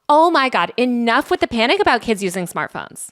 Oh my God, enough with the panic about kids using smartphones.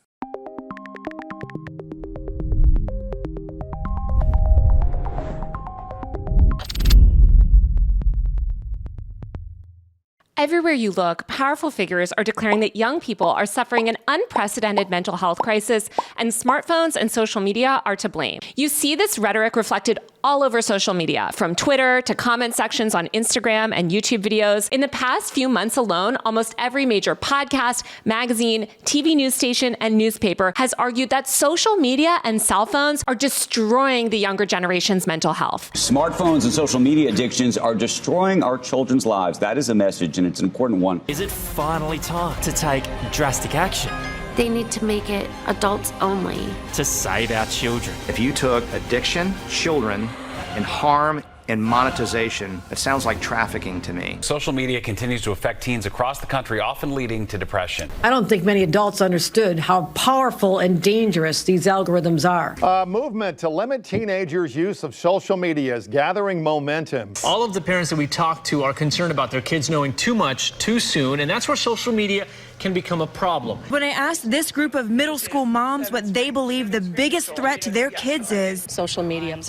Everywhere you look, powerful figures are declaring that young people are suffering an unprecedented mental health crisis, and smartphones and social media are to blame. You see this rhetoric reflected all over social media, from Twitter to comment sections on Instagram and YouTube videos. In the past few months alone, almost every major podcast, magazine, TV news station, and newspaper has argued that social media and cell phones are destroying the younger generation's mental health. Smartphones and social media addictions are destroying our children's lives. That is a message, and it's an important one. Is it finally time to take drastic action? They need to make it adults only. To save our children. If you took addiction, children, and harm and monetization, it sounds like trafficking to me. Social media continues to affect teens across the country, often leading to depression. I don't think many adults understood how powerful and dangerous these algorithms are. A movement to limit teenagers' use of social media is gathering momentum. All of the parents that we talk to are concerned about their kids knowing too much too soon, and that's where social media can become a problem. When I asked this group of middle school moms what they believe the biggest threat to their kids is, social media.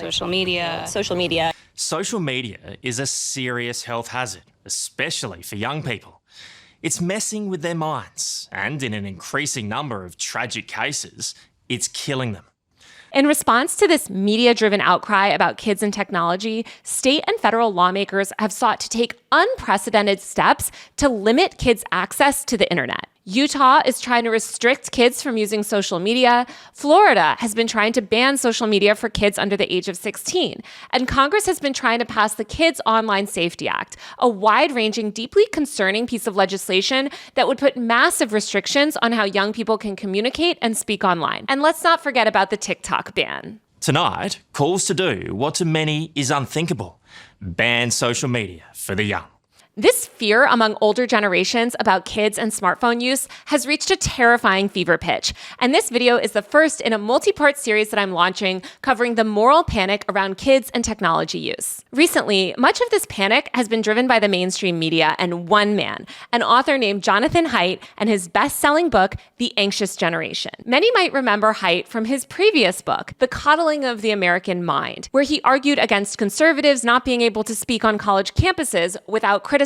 Social media is a serious health hazard, especially for young people. It's messing with their minds, and in an increasing number of tragic cases, it's killing them. In response to this media-driven outcry about kids and technology, state and federal lawmakers have sought to take unprecedented steps to limit kids' access to the internet. Utah is trying to restrict kids from using social media. Florida has been trying to ban social media for kids under the age of 16. And Congress has been trying to pass the Kids Online Safety Act, a wide-ranging, deeply concerning piece of legislation that would put massive restrictions on how young people can communicate and speak online. And let's not forget about the TikTok ban. Tonight, calls to do what to many is unthinkable: ban social media for the young. This fear among older generations about kids and smartphone use has reached a terrifying fever pitch. And this video is the first in a multi-part series that I'm launching covering the moral panic around kids and technology use. Recently, much of this panic has been driven by the mainstream media and one man, an author named Jonathan Haidt, and his best-selling book, The Anxious Generation. Many might remember Haidt from his previous book, The Coddling of the American Mind, where he argued against conservatives not being able to speak on college campuses without criticism,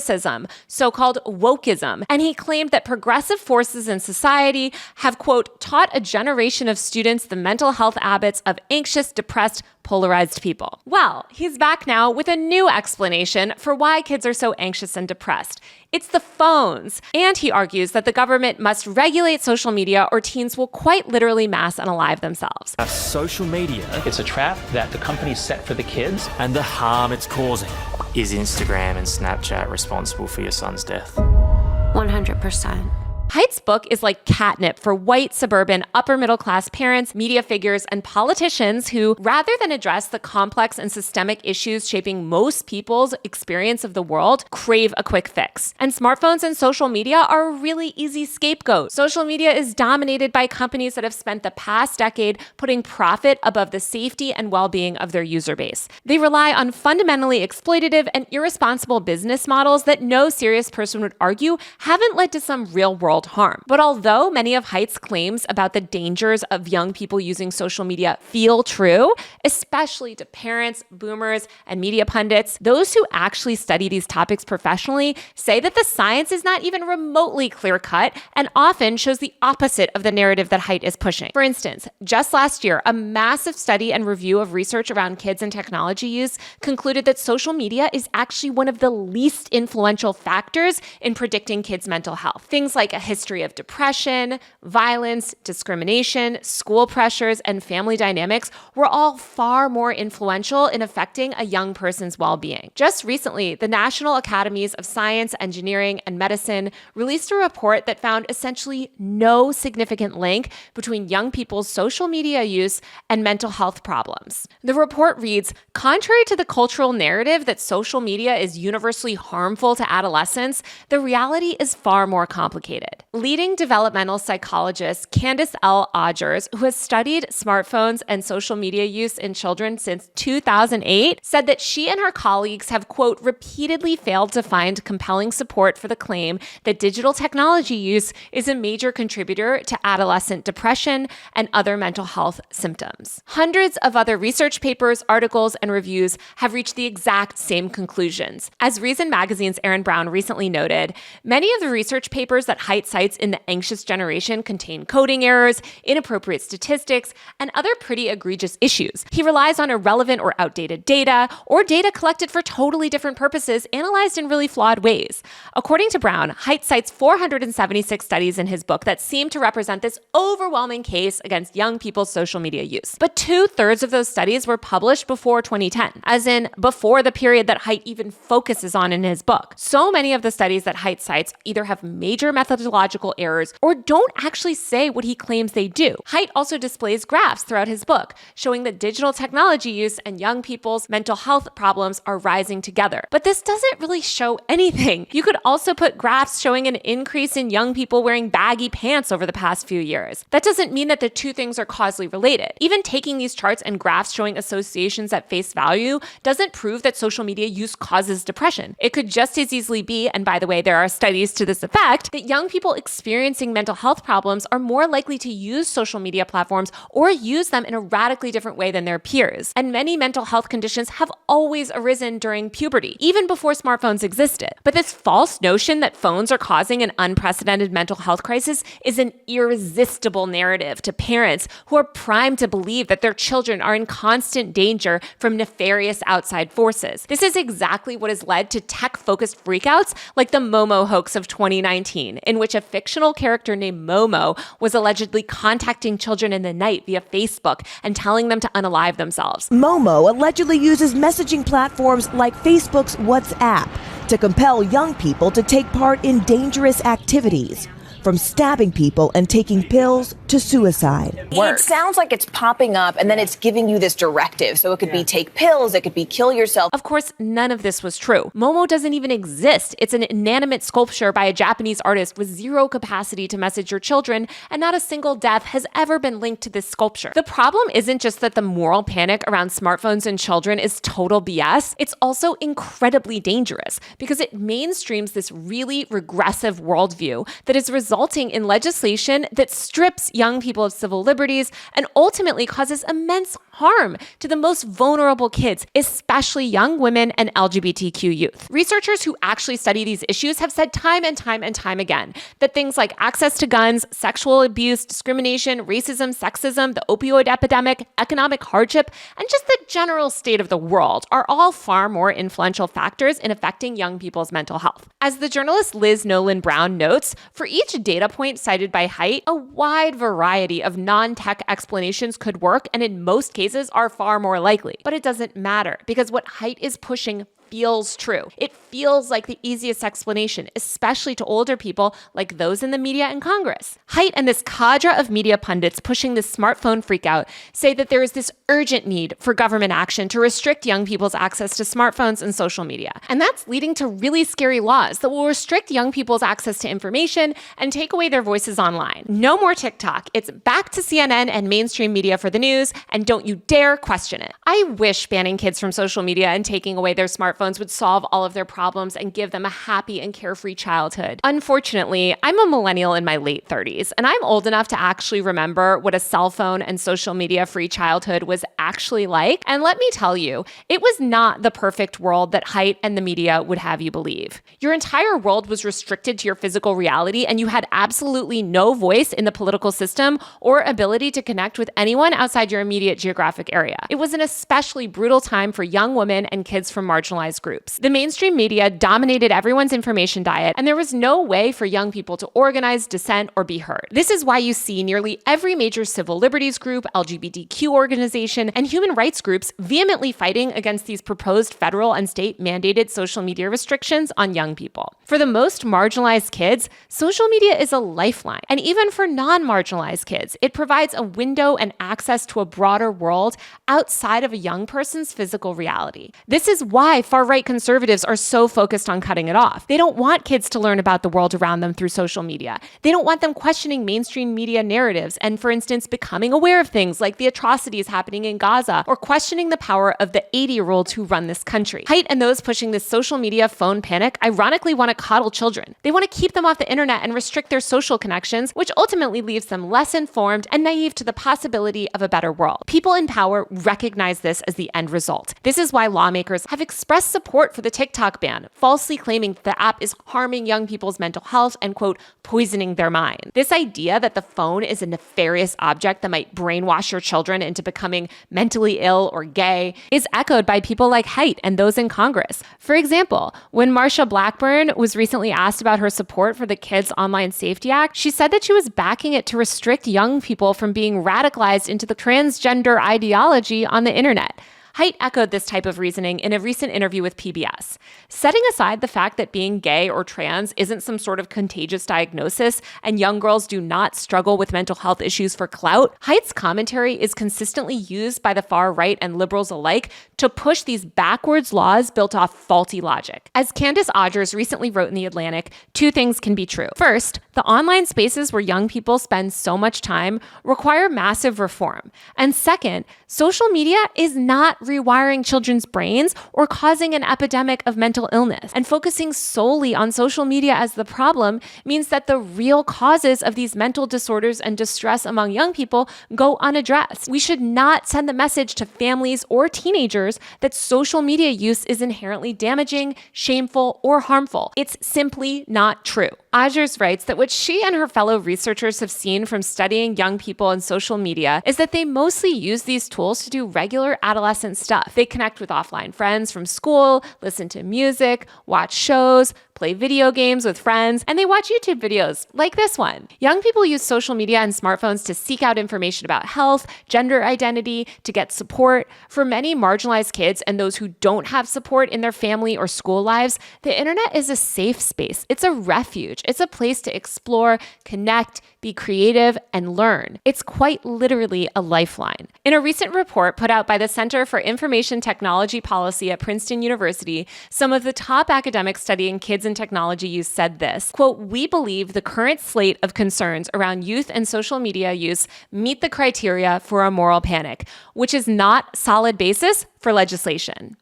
so-called wokeism, and he claimed that progressive forces in society have, quote, taught a generation of students the mental health habits of anxious, depressed, polarized people. Well, he's back now with a new explanation for why kids are so anxious and depressed. It's the phones. And he argues that the government must regulate social media or teens will quite literally mass unalive themselves. Social media, It's a trap that the companies set for the kids. and the harm it's causing. Is Instagram and Snapchat responsible for your son's death? 100%. Haidt's book is like catnip for white, suburban, upper-middle-class parents, media figures, and politicians who, rather than address the complex and systemic issues shaping most people's experience of the world, crave a quick fix. And smartphones and social media are a really easy scapegoat. Social media is dominated by companies that have spent the past decade putting profit above the safety and well-being of their user base. They rely on fundamentally exploitative and irresponsible business models that no serious person would argue haven't led to some real-world harm. But although many of Haidt's claims about the dangers of young people using social media feel true, especially to parents, boomers, and media pundits, those who actually study these topics professionally say that the science is not even remotely clear-cut and often shows the opposite of the narrative that Haidt is pushing. For instance, just last year, a massive study and review of research around kids and technology use concluded that social media is actually one of the least influential factors in predicting kids' mental health. Things like a history of depression, violence, discrimination, school pressures, and family dynamics were all far more influential in affecting a young person's well-being. Just recently, the National Academies of Science, Engineering, and Medicine released a report that found essentially no significant link between young people's social media use and mental health problems. The report reads, contrary to the cultural narrative that social media is universally harmful to adolescents, the reality is far more complicated. Leading developmental psychologist Candace L. Odgers, who has studied smartphones and social media use in children since 2008, said that she and her colleagues have, quote, repeatedly failed to find compelling support for the claim that digital technology use is a major contributor to adolescent depression and other mental health symptoms. Hundreds of other research papers, articles, and reviews have reached the exact same conclusions. As Reason Magazine's Aaron Brown recently noted, many of the research papers that Haidt cites in The Anxious Generation contain coding errors, inappropriate statistics, and other pretty egregious issues. He relies on irrelevant or outdated data, or data collected for totally different purposes, analyzed in really flawed ways. According to Brown, Haidt cites 476 studies in his book that seem to represent this overwhelming case against young people's social media use. But 2/3 of those studies were published before 2010, as in before the period that Haidt even focuses on in his book. So many of the studies that Haidt cites either have major methodological errors or don't actually say what he claims they do. Haidt also displays graphs throughout his book showing that digital technology use and young people's mental health problems are rising together. But this doesn't really show anything. You could also put graphs showing an increase in young people wearing baggy pants over the past few years. That doesn't mean that the two things are causally related. Even taking these charts and graphs showing associations at face value doesn't prove that social media use causes depression. It could just as easily be, and by the way, there are studies to this effect, that young people experiencing mental health problems are more likely to use social media platforms or use them in a radically different way than their peers. And many mental health conditions have always arisen during puberty, even before smartphones existed. But this false notion that phones are causing an unprecedented mental health crisis is an irresistible narrative to parents who are primed to believe that their children are in constant danger from nefarious outside forces. This is exactly what has led to tech-focused freakouts like the Momo hoax of 2019, in which a fictional character named Momo was allegedly contacting children in the night via Facebook and telling them to unalive themselves. Momo allegedly uses messaging platforms like Facebook's WhatsApp to compel young people to take part in dangerous activities, from stabbing people and taking pills to suicide. It sounds like it's popping up and then it's giving you this directive. So it could be take pills, it could be kill yourself. Of course, none of this was true. Momo doesn't even exist. It's an inanimate sculpture by a Japanese artist with zero capacity to message your children, and not a single death has ever been linked to this sculpture. The problem isn't just that the moral panic around smartphones and children is total BS. It's also incredibly dangerous because it mainstreams this really regressive worldview that is resulting in legislation that strips young people of civil liberties and ultimately causes immense harm to the most vulnerable kids, especially young women and LGBTQ youth. Researchers who actually study these issues have said time and time and time again that things like access to guns, sexual abuse, discrimination, racism, sexism, the opioid epidemic, economic hardship, and just the general state of the world are all far more influential factors in affecting young people's mental health. As the journalist Liz Nolan Brown notes, for each data point cited by Haidt, a wide variety of non-tech explanations could work, and in most cases are far more likely. But it doesn't matter, because what Haidt is pushing feels true. It feels like the easiest explanation, especially to older people like those in the media and Congress. Haidt and this cadre of media pundits pushing this smartphone freakout say that there is this urgent need for government action to restrict young people's access to smartphones and social media. And that's leading to really scary laws that will restrict young people's access to information and take away their voices online. No more TikTok. It's back to CNN and mainstream media for the news, and don't you dare question it. I wish banning kids from social media and taking away their smartphones would solve all of their problems and give them a happy and carefree childhood. Unfortunately, I'm a millennial in my late 30s, and I'm old enough to actually remember what a cell phone and social media free childhood was actually like. And let me tell you, it was not the perfect world that Haidt and the media would have you believe. Your entire world was restricted to your physical reality, and you had absolutely no voice in the political system or ability to connect with anyone outside your immediate geographic area. It was an especially brutal time for young women and kids from marginalized groups. The mainstream media dominated everyone's information diet, and there was no way for young people to organize, dissent, or be heard. This is why you see nearly every major civil liberties group, LGBTQ organization, and human rights groups vehemently fighting against these proposed federal and state mandated social media restrictions on young people. For the most marginalized kids, social media is a lifeline. And even for non-marginalized kids, it provides a window and access to a broader world outside of a young person's physical reality. This is why far far-right conservatives are so focused on cutting it off. They don't want kids to learn about the world around them through social media. They don't want them questioning mainstream media narratives and, for instance, becoming aware of things like the atrocities happening in Gaza or questioning the power of the 80-year-olds who run this country. Haidt and those pushing this social media phone panic ironically want to coddle children. They want to keep them off the internet and restrict their social connections, which ultimately leaves them less informed and naive to the possibility of a better world. People in power recognize this as the end result. This is why lawmakers have expressed support for the TikTok ban, falsely claiming the app is harming young people's mental health and, quote, poisoning their mind. This idea that the phone is a nefarious object that might brainwash your children into becoming mentally ill or gay is echoed by people like Haidt and those in Congress. For example, when Marsha Blackburn was recently asked about her support for the Kids Online Safety Act, she said that she was backing it to restrict young people from being radicalized into the transgender ideology on the internet. Haidt echoed this type of reasoning in a recent interview with PBS. Setting aside the fact that being gay or trans isn't some sort of contagious diagnosis and young girls do not struggle with mental health issues for clout, Haidt's commentary is consistently used by the far right and liberals alike to push these backwards laws built off faulty logic. As Candace Odgers recently wrote in The Atlantic, two things can be true. First, the online spaces where young people spend so much time require massive reform. And second, social media is not rewiring children's brains or causing an epidemic of mental illness. And focusing solely on social media as the problem means that the real causes of these mental disorders and distress among young people go unaddressed. We should not send the message to families or teenagers that social media use is inherently damaging, shameful, or harmful. It's simply not true. Odgers writes that what she and her fellow researchers have seen from studying young people and social media is that they mostly use these tools to do regular adolescent stuff. They connect with offline friends from school, listen to music, watch shows, play video games with friends, and they watch YouTube videos like this one. Young people use social media and smartphones to seek out information about health, gender identity, to get support. For many marginalized kids and those who don't have support in their family or school lives, the internet is a safe space. It's a refuge. It's a place to explore, connect, be creative, and learn. It's quite literally a lifeline. In a recent report put out by the Center for Information Technology Policy at Princeton University, some of the top academics studying kids and technology use said this, quote, "We believe the current slate of concerns around youth and social media use meet the criteria for a moral panic, which is not solid basis for legislation."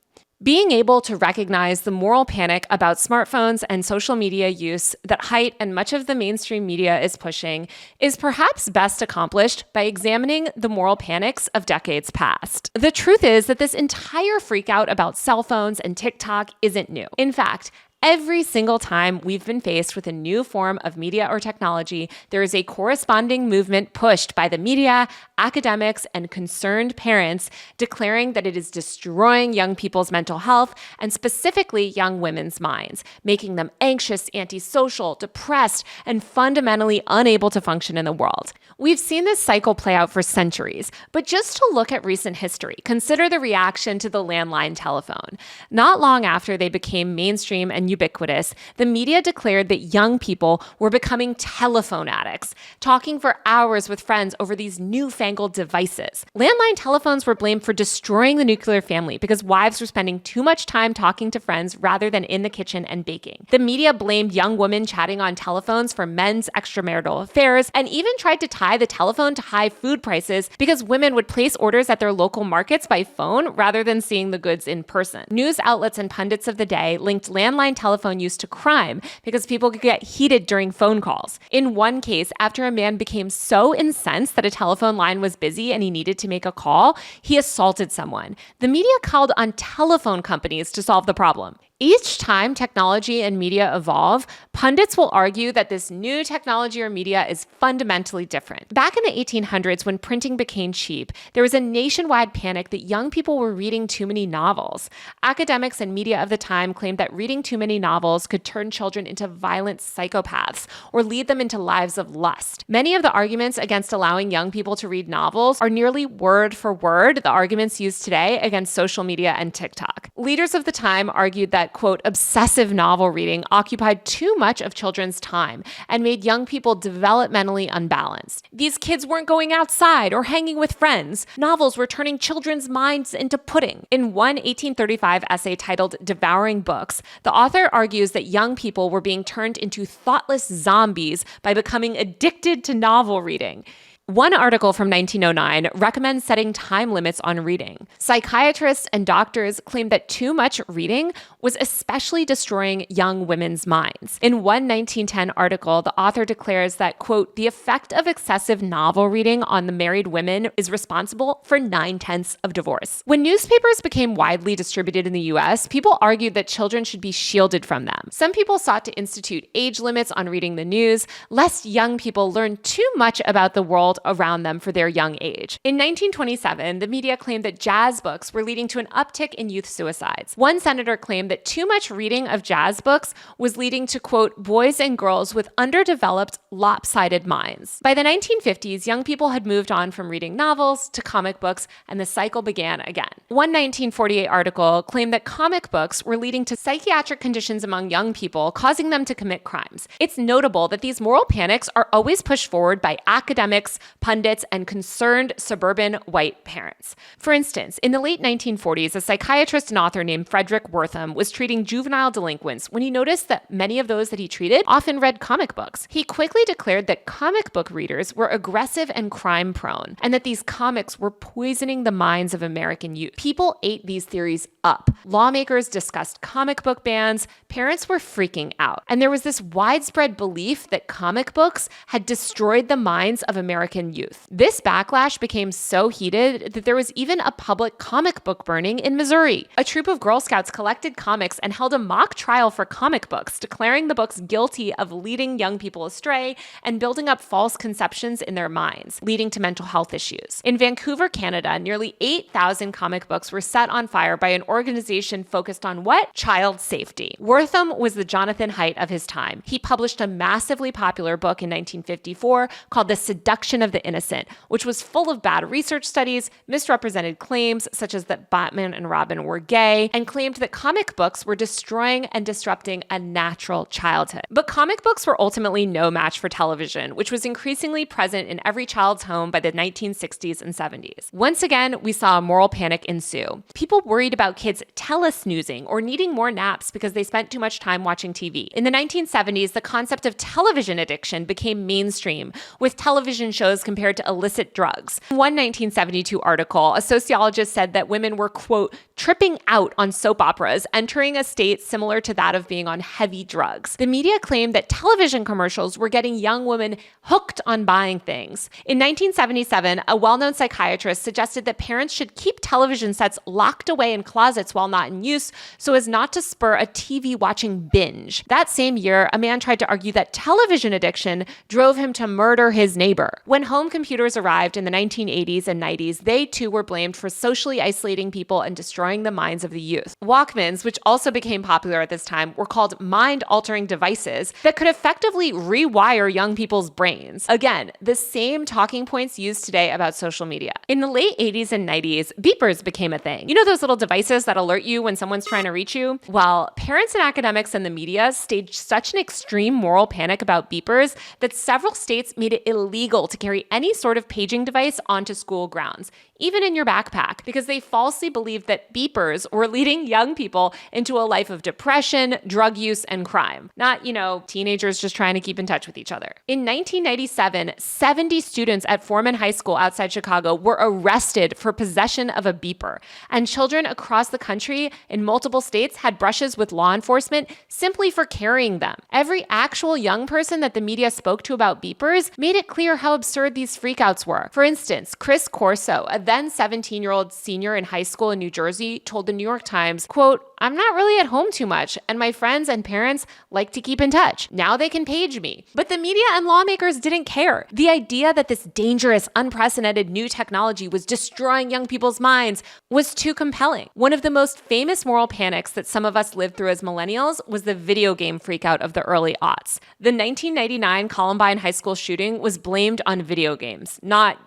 Being able to recognize the moral panic about smartphones and social media use that Haidt and much of the mainstream media is pushing is perhaps best accomplished by examining the moral panics of decades past. The truth is that this entire freakout about cell phones and TikTok isn't new. In fact, every single time we've been faced with a new form of media or technology, there is a corresponding movement pushed by the media, academics, and concerned parents declaring that it is destroying young people's mental health and specifically young women's minds, making them anxious, antisocial, depressed, and fundamentally unable to function in the world. We've seen this cycle play out for centuries, but just to look at recent history, consider the reaction to the landline telephone. Not long after they became mainstream and ubiquitous, the media declared that young people were becoming telephone addicts, talking for hours with friends over these newfangled devices. Landline telephones were blamed for destroying the nuclear family because wives were spending too much time talking to friends rather than in the kitchen and baking. The media blamed young women chatting on telephones for men's extramarital affairs and even tried to tie the telephone to high food prices because women would place orders at their local markets by phone rather than seeing the goods in person. News outlets and pundits of the day linked landline telephone use to crime because people could get heated during phone calls. In one case, after a man became so incensed that a telephone line was busy and he needed to make a call, he assaulted someone. The media called on telephone companies to solve the problem. Each time technology and media evolve, pundits will argue that this new technology or media is fundamentally different. Back in the 1800s, when printing became cheap, there was a nationwide panic that young people were reading too many novels. Academics and media of the time claimed that reading too many novels could turn children into violent psychopaths or lead them into lives of lust. Many of the arguments against allowing young people to read novels are nearly word for word the arguments used today against social media and TikTok. Leaders of the time argued that that, quote, obsessive novel reading occupied too much of children's time and made young people developmentally unbalanced. These kids weren't going outside or hanging with friends. Novels were turning children's minds into pudding. In one 1835 essay titled Devouring Books, the author argues that young people were being turned into thoughtless zombies by becoming addicted to novel reading. One article from 1909 recommends setting time limits on reading. Psychiatrists and doctors claim that too much reading was especially destroying young women's minds. In one 1910 article, the author declares that, quote, the effect of excessive novel reading on the married women is responsible for 9/10 of divorce. When newspapers became widely distributed in the US, people argued that children should be shielded from them. Some people sought to institute age limits on reading the news, lest young people learn too much about the world around them for their young age. In 1927, the media claimed that jazz books were leading to an uptick in youth suicides. One senator claimed that too much reading of jazz books was leading to, quote, boys and girls with underdeveloped, lopsided minds. By the 1950s, young people had moved on from reading novels to comic books, and the cycle began again. One 1948 article claimed that comic books were leading to psychiatric conditions among young people, causing them to commit crimes. It's notable that these moral panics are always pushed forward by academics, pundits, and concerned suburban white parents. For instance, in the late 1940s, a psychiatrist and author named Frederick Wortham was treating juvenile delinquents when he noticed that many of those that he treated often read comic books. He quickly declared that comic book readers were aggressive and crime-prone, and that these comics were poisoning the minds of American youth. People ate these theories up. Lawmakers discussed comic book bans, parents were freaking out, and there was this widespread belief that comic books had destroyed the minds of American youth. This backlash became so heated that there was even a public comic book burning in Missouri. A troop of Girl Scouts collected comics and held a mock trial for comic books, declaring the books guilty of leading young people astray and building up false conceptions in their minds, leading to mental health issues. In Vancouver, Canada, nearly 8,000 comic books were set on fire by an organization focused on what? Child safety. Wortham was the Jonathan Haidt of his time. He published a massively popular book in 1954 called The Seduction of the Innocent, which was full of bad research studies, misrepresented claims such as that Batman and Robin were gay, and claimed that comic books were destroying and disrupting a natural childhood. But comic books were ultimately no match for television, which was increasingly present in every child's home by the 1960s and 70s. Once again, we saw a moral panic ensue. People worried about kids telesnoozing or needing more naps because they spent too much time watching TV. In the 1970s, the concept of television addiction became mainstream, with television shows compared to illicit drugs. In one 1972 article, a sociologist said that women were, quote, tripping out on soap operas, entering a state similar to that of being on heavy drugs. The media claimed that television commercials were getting young women hooked on buying things. In 1977, a well-known psychiatrist suggested that parents should keep television sets locked away in closets while not in use so as not to spur a TV watching binge. That same year, a man tried to argue that television addiction drove him to murder his neighbor. When home computers arrived in the 1980s and 90s, they too were blamed for socially isolating people and destroying the minds of the youth. Walkmans, which also became popular at this time, were called mind-altering devices that could effectively rewire young people's brains. Again, the same talking points used today about social media. In the late 80s and 90s, beepers became a thing. You know those little devices that alert you when someone's trying to reach you? Well, parents and academics and the media staged such an extreme moral panic about beepers that several states made it illegal to carry any sort of paging device onto school grounds, even in your backpack, because they falsely believed that beepers were leading young people into a life of depression, drug use, and crime. Not, teenagers just trying to keep in touch with each other. In 1997, 70 students at Foreman High School outside Chicago were arrested for possession of a beeper, and children across the country in multiple states had brushes with law enforcement simply for carrying them. Every actual young person that the media spoke to about beepers made it clear how absurd these freakouts were. For instance, Chris Corso, a then 17-year-old senior in high school in New Jersey, told the New York Times, quote, "I'm not really at home too much, and my friends and parents like to keep in touch. Now they can page me." But the media and lawmakers didn't care. The idea that this dangerous, unprecedented new technology was destroying young people's minds was too compelling. One of the most famous moral panics that some of us lived through as millennials was the video game freakout of the early aughts. The 1999 Columbine high school shooting was blamed on video games, not,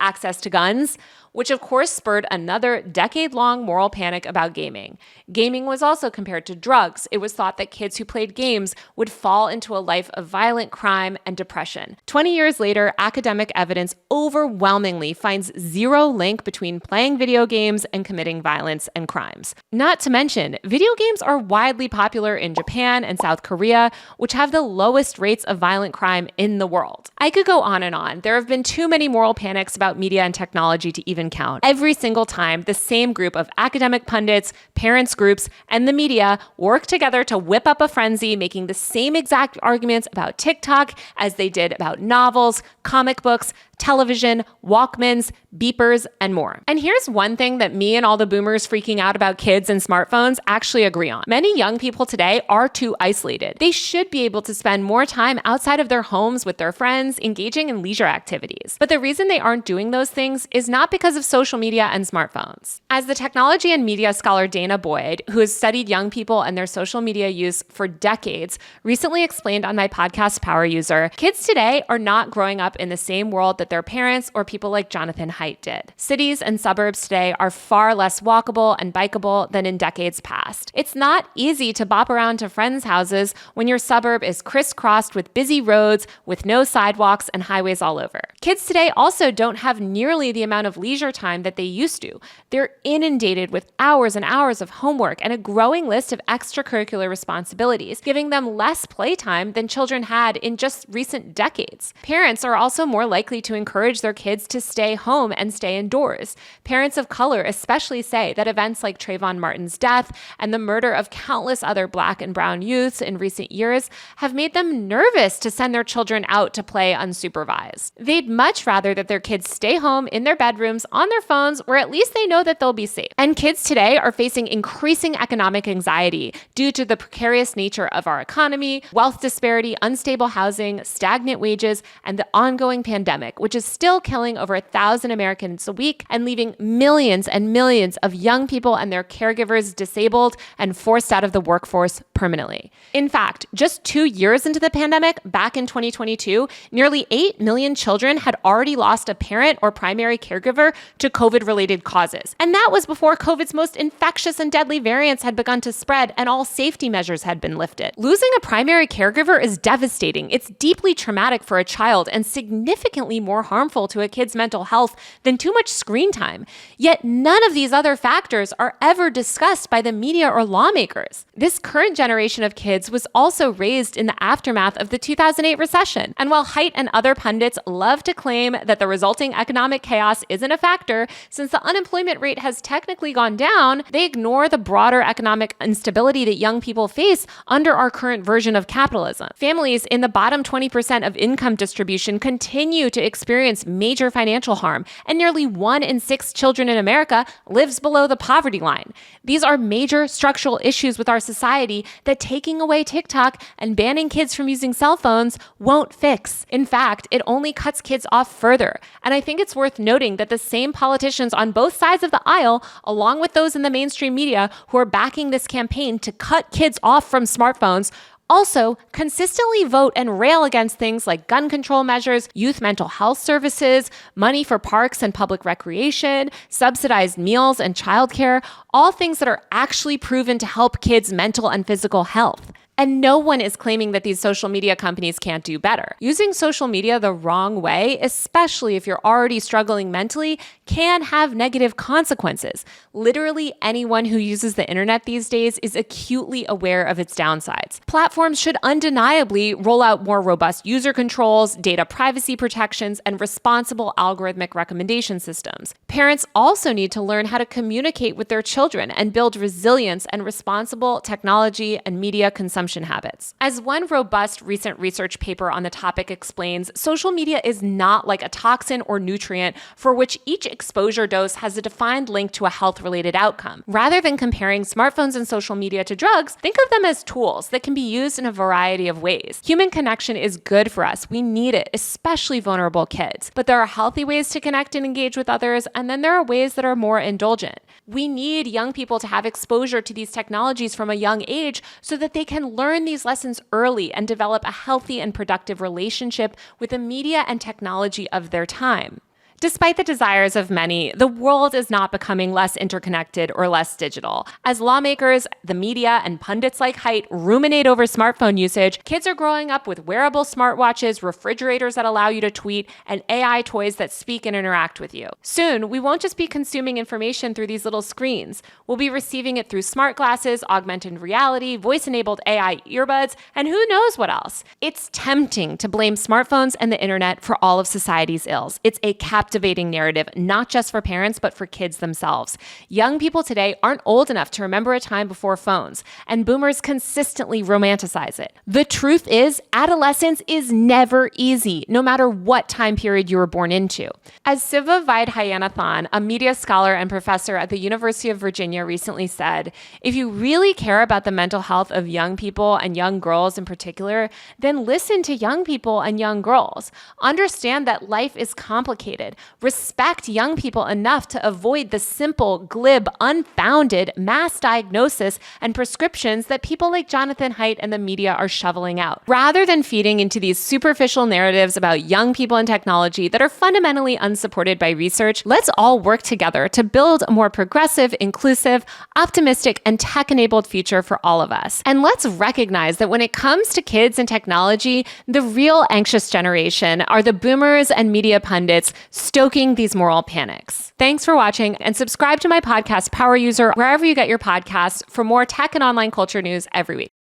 access to guns. which of course spurred another decade-long moral panic about gaming. Gaming was also compared to drugs. It was thought that kids who played games would fall into a life of violent crime and depression. 20 years later, academic evidence overwhelmingly finds zero link between playing video games and committing violence and crimes. Not to mention, video games are widely popular in Japan and South Korea, which have the lowest rates of violent crime in the world. I could go on and on. There have been too many moral panics about media and technology to even count. Every single time, the same group of academic pundits, parents groups, and the media work together to whip up a frenzy, making the same exact arguments about TikTok as they did about novels, comic books, television, Walkmans, beepers, and more. And here's one thing that me and all the boomers freaking out about kids and smartphones actually agree on. Many young people today are too isolated. They should be able to spend more time outside of their homes with their friends, engaging in leisure activities. But the reason they aren't doing those things is not because of social media and smartphones. As the technology and media scholar Danah Boyd, who has studied young people and their social media use for decades, recently explained on my podcast Power User, kids today are not growing up in the same world that their parents or people like Jonathan Haidt did. Cities and suburbs today are far less walkable and bikeable than in decades past. It's not easy to bop around to friends' houses when your suburb is crisscrossed with busy roads with no sidewalks and highways all over. Kids today also don't have nearly the amount of leisure time that they used to. They're inundated with hours and hours of homework and a growing list of extracurricular responsibilities, giving them less playtime than children had in just recent decades. Parents are also more likely to encourage their kids to stay home and stay indoors. Parents of color especially say that events like Trayvon Martin's death and the murder of countless other Black and brown youths in recent years have made them nervous to send their children out to play unsupervised. They'd much rather that their kids stay home in their bedrooms on their phones where at least they know that they'll be safe. And kids today are facing increasing economic anxiety due to the precarious nature of our economy, wealth disparity, unstable housing, stagnant wages, and the ongoing pandemic, which is still killing over 1,000 Americans a week and leaving millions and millions of young people and their caregivers disabled and forced out of the workforce permanently. In fact, just 2 years into the pandemic, back in 2022, nearly 8 million children had already lost a parent or primary caregiver to COVID-related causes. And that was before COVID's most infectious and deadly variants had begun to spread and all safety measures had been lifted. Losing a primary caregiver is devastating. It's deeply traumatic for a child and significantly more harmful to a kid's mental health than too much screen time. Yet none of these other factors are ever discussed by the media or lawmakers. This current generation of kids was also raised in the aftermath of the 2008 recession. And while Haidt and other pundits love to claim that the resulting economic chaos isn't a factor, since the unemployment rate has technically gone down, they ignore the broader economic instability that young people face under our current version of capitalism. Families in the bottom 20% of income distribution continue to experience major financial harm, and nearly 1 in 6 children in America lives below the poverty line. These are major structural issues with our society that taking away TikTok and banning kids from using cell phones won't fix. In fact, it only cuts kids off further. And I think it's worth noting that the same politicians on both sides of the aisle, along with those in the mainstream media who are backing this campaign to cut kids off from smartphones, also consistently vote and rail against things like gun control measures, youth mental health services, money for parks and public recreation, subsidized meals and childcare, all things that are actually proven to help kids' mental and physical health. And no one is claiming that these social media companies can't do better. Using social media the wrong way, especially if you're already struggling mentally, can have negative consequences. Literally anyone who uses the internet these days is acutely aware of its downsides. Platforms should undeniably roll out more robust user controls, data privacy protections, and responsible algorithmic recommendation systems. Parents also need to learn how to communicate with their children and build resilience and responsible technology and media consumption habits. As one robust recent research paper on the topic explains, social media is not like a toxin or nutrient for which each exposure dose has a defined link to a health-related outcome. Rather than comparing smartphones and social media to drugs, think of them as tools that can be used in a variety of ways. Human connection is good for us. We need it, especially vulnerable kids. But there are healthy ways to connect and engage with others, and then there are ways that are more indulgent. We need young people to have exposure to these technologies from a young age so that they can learn these lessons early and develop a healthy and productive relationship with the media and technology of their time. Despite the desires of many, the world is not becoming less interconnected or less digital. As lawmakers, the media, and pundits like Haidt ruminate over smartphone usage, kids are growing up with wearable smartwatches, refrigerators that allow you to tweet, and AI toys that speak and interact with you. Soon, we won't just be consuming information through these little screens. We'll be receiving it through smart glasses, augmented reality, voice-enabled AI earbuds, and who knows what else. It's tempting to blame smartphones and the internet for all of society's ills. It's a captivating narrative, not just for parents, but for kids themselves. Young people today aren't old enough to remember a time before phones, and boomers consistently romanticize it. The truth is, adolescence is never easy, no matter what time period you were born into. As Siva Vaidhyanathan, a media scholar and professor at the University of Virginia, recently said, if you really care about the mental health of young people and young girls in particular, then listen to young people and young girls. Understand that life is complicated. Respect young people enough to avoid the simple, glib, unfounded mass diagnosis and prescriptions that people like Jonathan Haidt and the media are shoveling out. Rather than feeding into these superficial narratives about young people and technology that are fundamentally unsupported by research, let's all work together to build a more progressive, inclusive, optimistic, and tech-enabled future for all of us. And let's recognize that when it comes to kids and technology, the real anxious generation are the boomers and media pundits stoking these moral panics. Thanks for watching, and subscribe to my podcast, Power User, wherever you get your podcasts for more tech and online culture news every week.